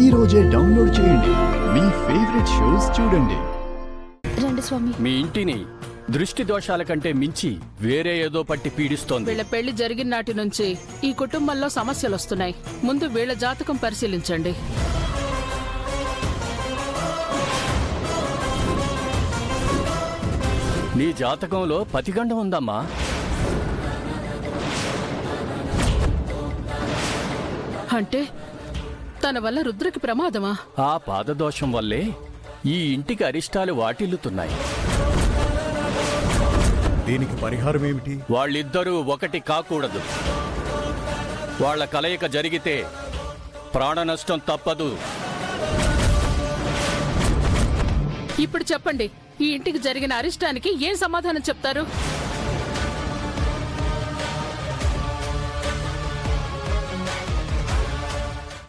ఈ రోజే డౌన్లోడ్ చేయండి. మీ ఫేవరెట్ షోస్ చూడండి. రండి స్వామి. మీ ఇంటిని దృష్టి దోషాల కంటే మించి వేరే ఏదో పట్టి పీడిస్తోంది. వీళ్ళ పెళ్లి జరిగిన నాటి నుంచి ఈ కుటుంబంలో సమస్యలు వస్తున్నాయి. ముందు వీళ్ళ జాతకం పరిశీలించండి. నీ జాతకంలో పతిగండం ఉందమ్మా. అంటే తన వల్ల రుద్రకి ప్రమాదమా? ఆ పాదదోషం వల్లే ఈ ఇంటికి అరిష్టాలు వాటిల్లుతున్నాయి. దీనికి పరిహారం ఏమిటి? వాళ్ళిద్దరూ ఒకటి కాకూడదు. వాళ్ళ కలయిక జరిగితే ప్రాణ నష్టం తప్పదు. ఇప్పుడు చెప్పండి, ఈ ఇంటికి జరిగిన అరిష్టానికి ఏం సమాధానం చెప్తారు?